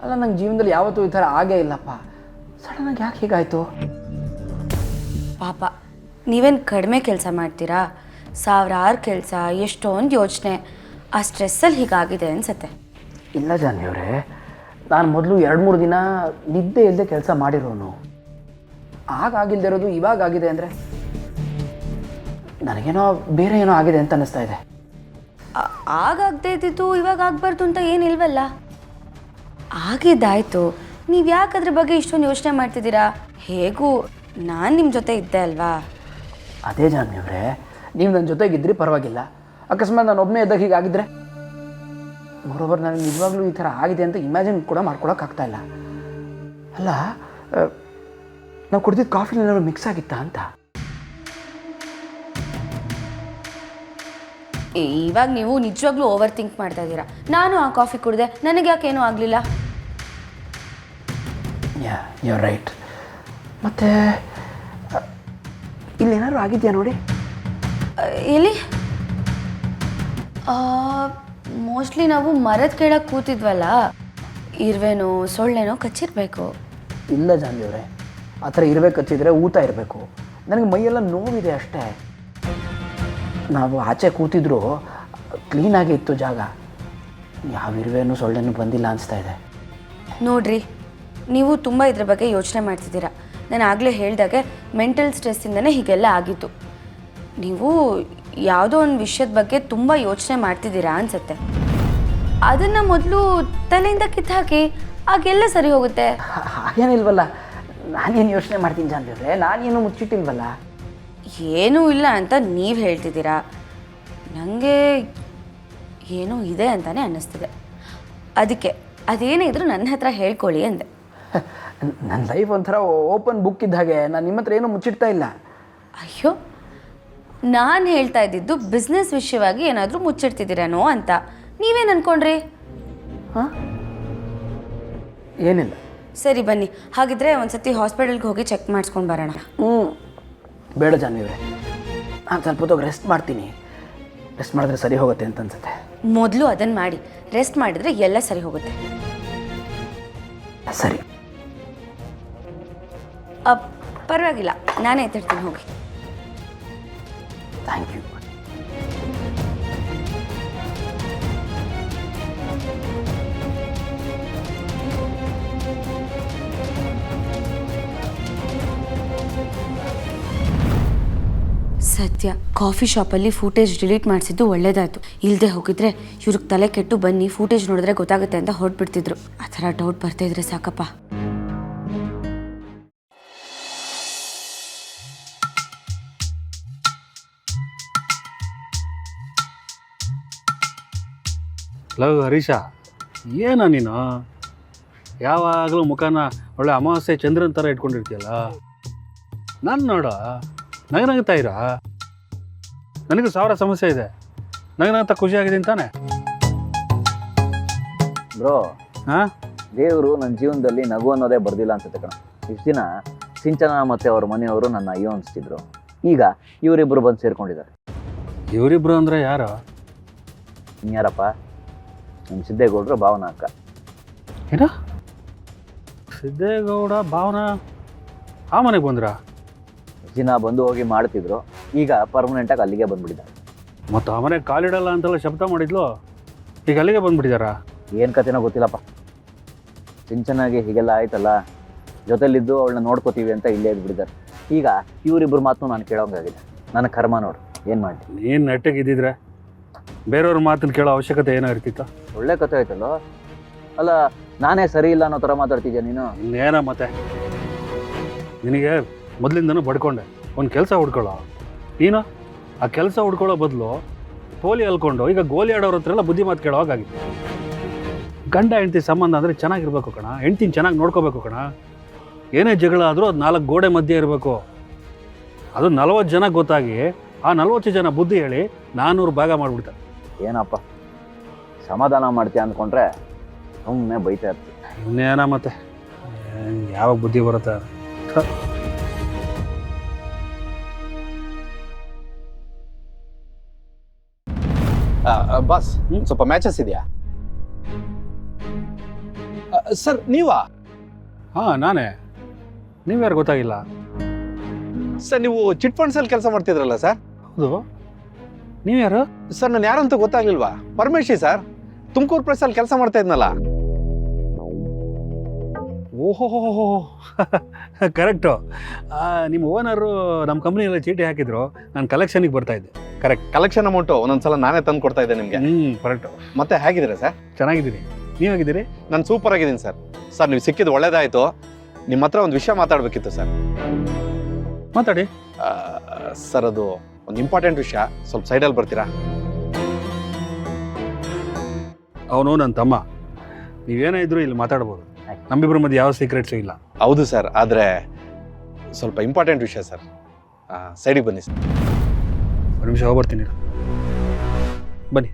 ಅಲ್ಲ, ನಂಗೆ ಜೀವನದಲ್ಲಿ ಯಾವತ್ತೂ ಈ ಥರ ಆಗೇ ಇಲ್ಲಪ್ಪ. ಸಡನ್ನಾಗಿ ಯಾಕೆ ಹೀಗಾಯಿತು? ಪಾಪ ನೀವೇನು ಕಡಿಮೆ ಕೆಲಸ ಮಾಡ್ತೀರಾ? ಸಾವಿರಾರು ಕೆಲಸ, ಎಷ್ಟೊಂದು ಯೋಚನೆ, ಆ ಸ್ಟ್ರೆಸ್ಸಲ್ಲಿ ಹೀಗಾಗಿದೆ ಅನ್ಸತ್ತೆ. ಇಲ್ಲ ಜಾನ್ವಿ ಅವರೇ, ನಾನು ಮೊದಲು 2-3 ದಿನ ನಿದ್ದೆ ಇಲ್ಲದೆ ಕೆಲಸ ಮಾಡಿರೋನು. ಆಗಿಲ್ಲದೆ ಇರೋದು ಇವಾಗ ಆಗಿದೆ ಅಂದರೆ ನನಗೇನೋ ಬೇರೆ ಏನೋ ಆಗಿದೆ ಅಂತ ಅನ್ನಿಸ್ತಾ ಇದೆ. ಆಗಾಗದೇ ಇದ್ದಿದ್ದು ಇವಾಗ ಆಗಬಾರ್ದು ಅಂತ ಏನಿಲ್ವಲ್ಲ. ಆಗಿದ್ದಾಯ್ತು, ನೀವು ಯಾಕೆ ಅದ್ರ ಬಗ್ಗೆ ಇಷ್ಟೊಂದು ಯೋಚನೆ ಮಾಡ್ತಿದ್ದೀರಾ? ಹೇಗೂ ನಾನು ನಿಮ್ಮ ಜೊತೆ ಇದ್ದೆ ಅಲ್ವಾ? ಅದೇ ಜಾನ್ವಿ ಅವರೇ, ನೀವು ನನ್ನ ಜೊತೆಗಿದ್ದರೆ ಪರವಾಗಿಲ್ಲ. ಅಕಸ್ಮಾತ್ ನಾನು ಒಬ್ಬನೇ ಇದ್ದಾಗ ಹೀಗಾಗಿದ್ದರೆ, ಬರೋಬ್ಬರ ನನಗೆ ನಿಜವಾಗ್ಲೂ ಈ ಥರ ಆಗಿದೆ ಅಂತ ಇಮ್ಯಾಜಿನ್ ಕೂಡ ಮಾಡ್ಕೊಳಕ್ಕಾಗ್ತಾಯಿಲ್ಲ. ಅಲ್ಲ, ನಾವು ಕುಡ್ದಿದ್ದು ಕಾಫಿಲಿ ಏನಾದ್ರು ಮಿಕ್ಸ್ ಆಗಿತ್ತಾ ಅಂತ? ಇವಾಗ ನೀವು ನಿಜವಾಗ್ಲೂ ಓವರ್ ಥಿಂಕ್ ಮಾಡ್ತಾ ಇದ್ದೀರಾ. ನಾನು ಆ ಕಾಫಿ ಕುಡಿದೆ, ನನಗೆ ಯಾಕೇನೂ ಆಗಲಿಲ್ಲ. You right. ಮತ್ತು ಇಲ್ಲೇನಾದ್ರು ಆಗಿದೆಯಾ ನೋಡಿ? ಎಲ್ಲಿ? ಮೋಸ್ಟ್ಲಿ ನಾವು ಮರದ ಕೆಳಗೆ ಕೂತಿದ್ವಲ್ಲ, ಇರುವೆನೋ ಸೊಳ್ಳೆನೋ ಕಚ್ಚಿರಬೇಕು. ಇಲ್ಲ ಜಾನ್ವಿ ಅವರೇ, ಆ ಥರ ಇರಬೇಕು ಕಚ್ಚಿದ್ರೆ ಊತ ಇರಬೇಕು. ನನಗೆ ಮೈಯೆಲ್ಲ ನೋವಿದೆ ಅಷ್ಟೇ. ನಾವು ಆಚೆ ಕೂತಿದ್ರು ಕ್ಲೀನಾಗಿ ಇತ್ತು ಜಾಗ. ಯಾವ ಇರುವೆನೂ ಸೊಳ್ಳೆನೂ ಬಂದಿಲ್ಲ ಅನಿಸ್ತಾ ಇದೆ. ನೋಡ್ರಿ, ನೀವು ತುಂಬ ಇದ್ರ ಬಗ್ಗೆ ಯೋಚನೆ ಮಾಡ್ತಿದ್ದೀರಾ. ನಾನು ಆಗಲೇ ಹೇಳಿದಾಗೆ ಮೆಂಟಲ್ ಸ್ಟ್ರೆಸ್ಸಿಂದನೇ ಹೀಗೆಲ್ಲ ಆಗಿತ್ತು. ನೀವು ಯಾವುದೋ ಒಂದು ವಿಷಯದ ಬಗ್ಗೆ ತುಂಬ ಯೋಚನೆ ಮಾಡ್ತಿದ್ದೀರಾ ಅನಿಸುತ್ತೆ. ಅದನ್ನು ಮೊದಲು ತಲೆಯಿಂದ ಕಿತ್ತಾಕಿ, ಆಗೆಲ್ಲ ಸರಿ ಹೋಗುತ್ತೆ. ಹಾಗೇನಿಲ್ವಲ್ಲ, ನಾನೇನು ಯೋಚನೆ ಮಾಡ್ತೀನಿ ಜಾನ್ವಿ ಅವರೇ, ನಾನೇನು ಮುಚ್ಚಿಟ್ಟಿಲ್ವಲ್ಲ. ಏನೂ ಇಲ್ಲ ಅಂತ ನೀವು ಹೇಳ್ತಿದ್ದೀರಾ, ನನಗೆ ಏನೋ ಇದೆ ಅಂತಲೇ ಅನ್ನಿಸ್ತಿದೆ. ಅದಕ್ಕೆ ಅದೇನೇ ಇದ್ರೂ ನನ್ನ ಹತ್ರ ಹೇಳ್ಕೊಳ್ಳಿ ಅಂದೆ. ನನ್ನ ಲೈಫ್ ಒಂಥರ ಓಪನ್ ಬುಕ್ ಇದ್ದ ಹಾಗೆ, ನಾನು ನಿಮ್ಮ ಹತ್ರ ಏನೂ ಮುಚ್ಚಿಡ್ತಾ ಇಲ್ಲ. ಅಯ್ಯೋ, ನಾನು ಹೇಳ್ತಾ ಇದ್ದಿದ್ದು ಬಿಸ್ನೆಸ್ ವಿಷಯವಾಗಿ ಏನಾದರೂ ಮುಚ್ಚಿಡ್ತಿದ್ದೀರೇನೋ ಅಂತ. ನೀವೇನು ಅಂದ್ಕೊಂಡ್ರಿ? ಹಾಂ, ಏನಿಲ್ಲ. ಸರಿ ಬನ್ನಿ, ಹಾಗಿದ್ರೆ ಒಂದ್ಸತಿ ಹಾಸ್ಪಿಟಲ್ಗೆ ಹೋಗಿ ಚೆಕ್ ಮಾಡಿಸ್ಕೊಂಡು ಬರೋಣ. ಬೇಡ ಜಾನ್ವಿ ಅವರೇ, ನಾನು ಸ್ವಲ್ಪ ಹೊತ್ತಿಗೆ ರೆಸ್ಟ್ ಮಾಡ್ತೀನಿ. ರೆಸ್ಟ್ ಮಾಡಿದ್ರೆ ಸರಿ ಹೋಗುತ್ತೆ ಅಂತ ಅನ್ಸುತ್ತೆ. ಮೊದಲು ಅದನ್ನು ಮಾಡಿ, ರೆಸ್ಟ್ ಮಾಡಿದರೆ ಎಲ್ಲ ಸರಿ ಹೋಗುತ್ತೆ. ಸರಿ, ಪರವಾಗಿಲ್ಲ, ನಾನೇ ಎತ್ತಿಡ್ತೀನಿ, ಹೋಗಿ. Thank you. ಸತ್ಯ, ಕಾಫಿ ಶಾಪಲ್ಲಿ ಫೂಟೇಜ್ ಡಿಲೀಟ್ ಮಾಡಿಸಿದ್ದು ಒಳ್ಳೇದಾಯಿತು. ಇಲ್ಲದೆ ಹೋಗಿದ್ರೆ ಇವ್ರಿಗೆ ತಲೆ ಕೆಟ್ಟು ಬನ್ನಿ ಫೂಟೇಜ್ ನೋಡಿದ್ರೆ ಗೊತ್ತಾಗುತ್ತೆ ಅಂತ ಹೊರಟ್ಬಿಡ್ತಿದ್ರು. ಆ ಥರ ಡೌಟ್ ಬರ್ತಾ ಇದ್ರೆ ಸಾಕಪ್ಪ. ಲವ್ ಹರೀಶ, ಏನ ನೀನು ಯಾವಾಗಲೂ ಮುಖನ ಒಳ್ಳೆ ಅಮಾವಾಸ್ಯೆ ಚಂದ್ರನ ಥರ ಇಟ್ಕೊಂಡಿರ್ತೀಯಲ್ಲ. ನಾನು ನೋಡ ನಗನಗ್ತಾ ಇರ, ನನಗೂ 1000 ಸಮಸ್ಯೆ ಇದೆ. ನಗನಗ್ತಾ ಖುಷಿಯಾಗಿದೆ ಅಂತಾನೆ ಬ್ರೋ. ಹಾಂ, ದೇವರು ನನ್ನ ಜೀವನದಲ್ಲಿ ನಗು ಅನ್ನೋದೇ ಬರ್ದಿಲ್ಲ ಅನ್ಸುತ್ತೆ ಕಣ. ಇಷ್ಟು ದಿನ ಸಿಂಚನ ಮತ್ತು ಅವ್ರ ಮನೆಯವರು ನನ್ನ ಅಯ್ಯೋ ಅನಿಸ್ತಿದ್ರು. ಈಗ ಇವರಿಬ್ಬರು ಬಂದು ಸೇರ್ಕೊಂಡಿದ್ದಾರೆ. ಇವರಿಬ್ರು ಅಂದರೆ ಯಾರು? ಇನ್ಯಾರಪ್ಪ, ನಮ್ಮ ಸಿದ್ದೇಗೌಡರು ಭಾವನಾ ಅಕ್ಕ. ಏನ ಸಿದ್ದೇಗೌಡ ಭಾವನಾ ಆ ಮನೆಗೆ ಬಂದ್ರ? ದಿನ ಬಂದು ಹೋಗಿ ಮಾಡ್ತಿದ್ರು, ಈಗ ಪರ್ಮನೆಂಟಾಗಿ ಅಲ್ಲಿಗೆ ಬಂದ್ಬಿಟ್ಟಿದ್ದಾರೆ. ಮತ್ತು ಆ ಮನೆಗೆ ಕಾಲಿಡಲ್ಲ ಅಂತೆಲ್ಲ ಶಬ್ದ ಮಾಡಿದ್ಲು, ಈಗ ಅಲ್ಲಿಗೆ ಬಂದ್ಬಿಟ್ಟಿದಾರ? ಏನು ಕತೆನೋ ಗೊತ್ತಿಲ್ಲಪ್ಪ. ಸಿಂಚನಾಗಿ ಹೀಗೆಲ್ಲ ಆಯ್ತಲ್ಲ, ಜೊತೆಲಿದ್ದು ಅವಳನ್ನ ನೋಡ್ಕೋತೀವಿ ಅಂತ ಇಲ್ಲೇ ಇದ್ಬಿಟ್ಟಿದ್ದಾರೆ. ಈಗ ಇವರಿಬ್ಬರು ಮಾತು ನಾನು ಕೇಳೋಂಗಾಗಿದೆ. ನನ್ನ ಕರ್ಮ ನೋಡು, ಏನು ಮಾಡಿ. ನೀನು ನೆಟ್ಟಿಗೆ ಇದ್ದಿದ್ರೆ ಬೇರೆಯವ್ರ ಮಾತನ್ನು ಕೇಳೋ ಅವಶ್ಯಕತೆ ಏನೋ ಇರ್ತಿತ್ತು? ಒಳ್ಳೆ ಕತೆ ಆಯ್ತಲ್ಲೋ. ಅಲ್ಲ, ನಾನೇ ಸರಿ ಇಲ್ಲ ಅನ್ನೋ ಥರ ಮಾತಾಡ್ತಿದ್ಯಾ ನೀನು? ಇನ್ನೇನ ಮತ್ತೆ, ನಿನಗೆ ಮೊದಲಿಂದನೂ ಬಡ್ಕೊಂಡೆ ಒಂದು ಕೆಲಸ ಹುಡ್ಕೊಳ್ಳೋ. ನೀನು ಆ ಕೆಲಸ ಹುಡ್ಕೊಳ್ಳೋ ಬದಲು ಪೋಲಿ ಅಲ್ಕೊಂಡು ಈಗ ಗೋಲಿ ಆಡೋರ ಹತ್ರ ಎಲ್ಲ ಬುದ್ಧಿ ಮಾತು ಕೇಳೋವಾಗಿತ್ತು. ಗಂಡ ಹೆಂಡ್ತಿ ಸಂಬಂಧ ಅಂದರೆ ಚೆನ್ನಾಗಿರ್ಬೇಕು ಕಣ, ಹೆಂಡ್ತಿನ ಚೆನ್ನಾಗಿ ನೋಡ್ಕೋಬೇಕು ಕಣ. ಏನೇ ಜಗಳ ಆದರೂ ಅದು 4 ಗೋಡೆ ಮಧ್ಯೆ ಇರಬೇಕು. ಅದು 40 ಜನ ಗೊತ್ತಾಗಿ ಆ 40 ಜನ ಬುದ್ಧಿ ಹೇಳಿ 400 ಭಾಗ ಮಾಡಿಬಿಡ್ತಾರೆ. ಏನಪ್ಪ ಸಮಾಧಾನ ಮಾಡ್ತೀಯ ಅಂದ್ಕೊಂಡ್ರೆ ಸುಮ್ಮನೆ ಬೈತಾ ಇರ್ತೀವಿ. ಇನ್ನೇನ ಮತ್ತೆ, ಯಾವಾಗ ಬುದ್ಧಿ ಬರುತ್ತೆ? ಬಾಸ್, ಸ್ವಲ್ಪ ಮ್ಯಾಚಸ್ ಇದೆಯಾ? ಸರ್ ನೀವಾ? ಹಾಂ ನಾನೇ. ನೀವ್ಯಾರು ಗೊತ್ತಾಗಿಲ್ಲ? ಸರ್ ನೀವು ಚಿಟ್ ಫಂಡ್ಸಲ್ಲಿ ಕೆಲಸ ಮಾಡ್ತಿದ್ರಲ್ಲ ಸರ್? ಹೌದು. ನೀವ್ಯಾರು? ಸರ್ ನಾನು ಯಾರಂತ ಗೊತ್ತಾಗ್ಲಿಲ್ವಾ? ಪರಮೇಶಿ ಸರ್, ತುಮಕೂರು ಪ್ರೆಸ್ಸಲ್ಲಿ ಕೆಲಸ ಮಾಡ್ತಾ ಇದ್ನಲ್ಲ. ಓಹೋ ಕರೆಕ್ಟು. ನಿಮ್ಮ ಓನರು ನಮ್ಮ ಕಂಪ್ನಿಯಲ್ಲಿ ಚೀಟಿ ಹಾಕಿದ್ರು, ನಾನು ಕಲೆಕ್ಷನಿಗೆ ಬರ್ತಾ ಇದ್ದೆ. ಕರೆಕ್ಟ್. ಕಲೆಕ್ಷನ್ ಅಮೌಂಟು ಒಂದೊಂದ್ಸಲ ನಾನೇ ತಂದು ಕೊಡ್ತಾ ಇದ್ದೆ ನಿಮಗೆ. ಕರೆಕ್ಟು. ಮತ್ತೆ ಹೇಗಿದ್ದೀರಾ ಸರ್? ಚೆನ್ನಾಗಿದ್ದೀನಿ. ನೀವು ಹೇಗಿದ್ದೀರಿ? ನಾನು ಸೂಪರ್ ಆಗಿದ್ದೀನಿ ಸರ್. ಸರ್ ನೀವು ಸಿಕ್ಕಿದ್ದು ಒಳ್ಳೇದಾಯಿತು. ನಿಮ್ಮ ಹತ್ರ ಒಂದು ವಿಷಯ ಮಾತಾಡಬೇಕಿತ್ತು ಸರ್. ಮಾತಾಡಿ. ಸರ್ ಅದು ಒಂದು ಇಂಪಾರ್ಟೆಂಟ್ ವಿಷಯ, ಸ್ವಲ್ಪ ಸೈಡಲ್ಲಿ ಬರ್ತೀರಾ? ಅವನು ನನ್ನ ತಮ್ಮ. ನೀವೇನೇ ಇದ್ರು ಇಲ್ಲಿ ಮಾತಾಡ್ಬೋದು. ನಮ್ಮಿಬ್ಬರ ಮಧ್ಯೆ ಯಾವ ಸೀಕ್ರೆಟ್ಸು ಇಲ್ಲ. ಹೌದು ಸರ್, ಆದರೆ ಸ್ವಲ್ಪ ಇಂಪಾರ್ಟೆಂಟ್ ವಿಷಯ ಸರ್. ಸೈಡಿಗೆ ಬನ್ನಿ ಸರ್. ಒಂದು ನಿಮಿಷ ಹೋಗ್ಬರ್ತೀನಿ. ಬನ್ನಿ.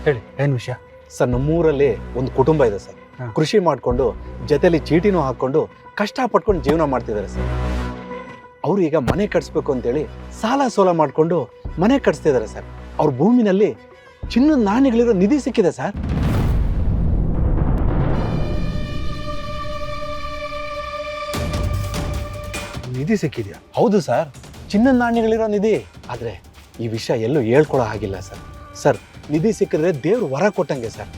ಹೇಳಿ, ಏನು ವಿಷಯ? ಸರ್ ನಮ್ಮೂರಲ್ಲಿ ಒಂದು ಕುಟುಂಬ ಇದೆ ಸರ್. ಕೃಷಿ ಮಾಡಿಕೊಂಡು ಜೊತೆಲಿ ಚೀಟಿನೂ ಹಾಕ್ಕೊಂಡು ಕಷ್ಟಪಟ್ಕೊಂಡು ಜೀವನ ಮಾಡ್ತಿದ್ದಾರೆ ಸರ್. ಅವರು ಈಗ ಮನೆ ಕಟ್ಸ್ಬೇಕು ಅಂತೇಳಿ ಸಾಲ ಸೋಲ ಮಾಡಿಕೊಂಡು ಮನೆ ಕಟ್ಸ್ತಿದ್ದಾರೆ ಸರ್. ಅವ್ರ ಭೂಮಿನಲ್ಲಿ ಚಿನ್ನದ ನಾಣ್ಯಗಳಿರೋ ನಿಧಿ ಸಿಕ್ಕಿದೆ ಸರ್. ನಿಧಿ ಸಿಕ್ಕಿದ್ಯಾ? ಹೌದು ಸರ್, ಚಿನ್ನದ ನಾಣ್ಯಗಳಿರೋ ನಿಧಿ. ಆದರೆ ಈ ವಿಷಯ ಎಲ್ಲೂ ಹೇಳ್ಕೊಳ್ಳೋ ಹಾಗಿಲ್ಲ ಸರ್. ಸರ್ ನಿಧಿ ಸಿಕ್ಕಿದ್ರೆ ದೇವ್ರು ವರ ಕೊಟ್ಟಂಗೆ ಸರ್.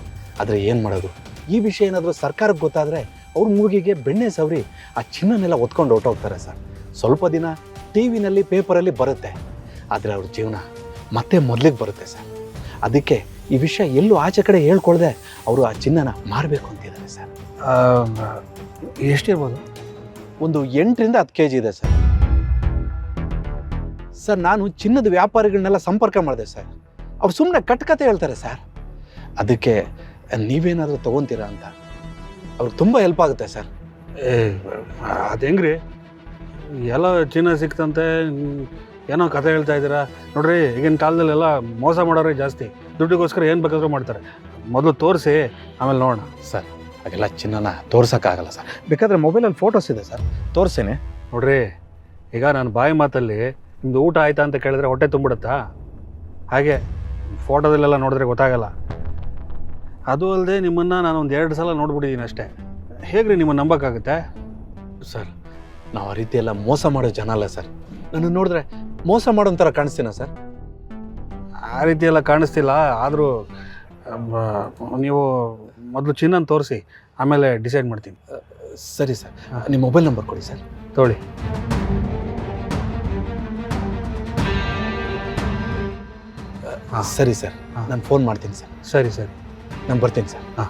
ಆದರೆ ಏನು ಮಾಡೋದು, ಈ ವಿಷಯ ಏನಾದರೂ ಸರ್ಕಾರಕ್ಕೆ ಗೊತ್ತಾದರೆ ಅವ್ರ ಮೂಗಿಗೆ ಬೆಣ್ಣೆ ಸವರಿ ಆ ಚಿನ್ನನೆಲ್ಲ ಒತ್ಕೊಂಡು ಹೊರಟೋಗ್ತಾರೆ ಸರ್. ಸ್ವಲ್ಪ ದಿನ ಟಿ ವಿನಲ್ಲಿ ಪೇಪರಲ್ಲಿ ಬರುತ್ತೆ, ಆದರೆ ಅವ್ರ ಜೀವನ ಮತ್ತೆ ಮೊದಲಿಗೆ ಬರುತ್ತೆ ಸರ್. ಅದಕ್ಕೆ ಈ ವಿಷಯ ಎಲ್ಲೂ ಆಚೆ ಕಡೆ ಹೇಳ್ಕೊಳ್ದೆ ಅವರು ಆ ಚಿನ್ನನ ಮಾರಬೇಕು ಅಂತಿದ್ದಾರೆ ಸರ್. ಎಷ್ಟಿರ್ಬೋದು? ಒಂದು 8ರಿಂದ 10 kg ಇದೆ ಸರ್. ಸರ್ ನಾನು ಚಿನ್ನದ ವ್ಯಾಪಾರಿಗಳನ್ನೆಲ್ಲ ಸಂಪರ್ಕ ಮಾಡಿದೆ ಸರ್. ಅವ್ರು ಸುಮ್ಮನೆ ಕಟ್ಕತೆ ಹೇಳ್ತಾರೆ ಸರ್. ಅದಕ್ಕೆ ನೀವೇನಾದರೂ ತೊಗೊತೀರಾ ಅಂತ. ಅವ್ರಿಗೆ ತುಂಬ ಹೆಲ್ಪ್ ಆಗುತ್ತೆ ಸರ್. ಅದು ಹೆಂಗ್ರಿ? ಎಲ್ಲ ಚಿನ್ನ ಸಿಕ್ತಂತೆ ಏನೋ ಕತೆ ಹೇಳ್ತಾ ಇದ್ದೀರಾ? ನೋಡ್ರಿ, ಈಗಿನ ಕಾಲದಲ್ಲೆಲ್ಲ ಮೋಸ ಮಾಡೋರೇ ಜಾಸ್ತಿ. ದುಡ್ಡಿಗೋಸ್ಕರ ಏನು ಬೇಕಾದ್ರೂ ಮಾಡ್ತಾರೆ. ಮೊದಲು ತೋರಿಸಿ, ಆಮೇಲೆ ನೋಡೋಣ. ಸರ್ ಹಾಗೆಲ್ಲ ಚಿನ್ನನ ತೋರ್ಸೋಕ್ಕಾಗಲ್ಲ ಸರ್. ಬೇಕಾದರೆ ಮೊಬೈಲಲ್ಲಿ ಫೋಟೋಸ್ ಇದೆ ಸರ್, ತೋರಿಸ್ತೀನಿ. ನೋಡ್ರಿ, ಈಗ ನಾನು ಬಾಯಿ ಮಾತಲ್ಲಿ ನಿಮ್ಮದು ಊಟ ಆಯ್ತಾ ಅಂತ ಕೇಳಿದ್ರೆ ಹೊಟ್ಟೆ ತುಂಬಿಡುತ್ತಾ? ಹಾಗೆ ಫೋಟೋದಲ್ಲೆಲ್ಲ ನೋಡಿದ್ರೆ ಗೊತ್ತಾಗಲ್ಲ. ಅದು ಅಲ್ಲದೆ ನಿಮ್ಮನ್ನು ನಾನು ಒಂದು 2 ಸಲ ನೋಡ್ಬಿಟ್ಟಿದ್ದೀನಿ ಅಷ್ಟೇ. ಹೇಗ್ರಿ ನಿಮ್ಮನ್ನು ನಂಬೋಕ್ಕಾಗುತ್ತೆ? ಸರ್ ನಾವು ಆ ರೀತಿ ಎಲ್ಲ ಮೋಸ ಮಾಡೋ ಜನ ಅಲ್ಲ ಸರ್. ನನ್ನ ನೋಡಿದ್ರೆ ಮೋಸ ಮಾಡೋ ಥರ ಕಾಣಿಸ್ತೀನ ಸರ್? ಆ ರೀತಿ ಎಲ್ಲ ಕಾಣಿಸ್ತಿಲ್ಲ. ಆದರೂ ನೀವು ಮೊದಲು ಚಿನ್ನನ ತೋರಿಸಿ, ಆಮೇಲೆ ಡಿಸೈಡ್ ಮಾಡ್ತೀನಿ. ಸರಿ ಸರ್, ನಿಮ್ಮ ಮೊಬೈಲ್ ನಂಬರ್ ಕೊಡಿ ಸರ್. ತೊಗೊಳ್ಳಿ. ಸರಿ ಸರ್, ನಾನು ಫೋನ್ ಮಾಡ್ತೀನಿ ಸರ್. ಸರಿ ಸರಿ, ನಾನು ಬರ್ತೀನಿ ಸರ್. ಹಾಂ.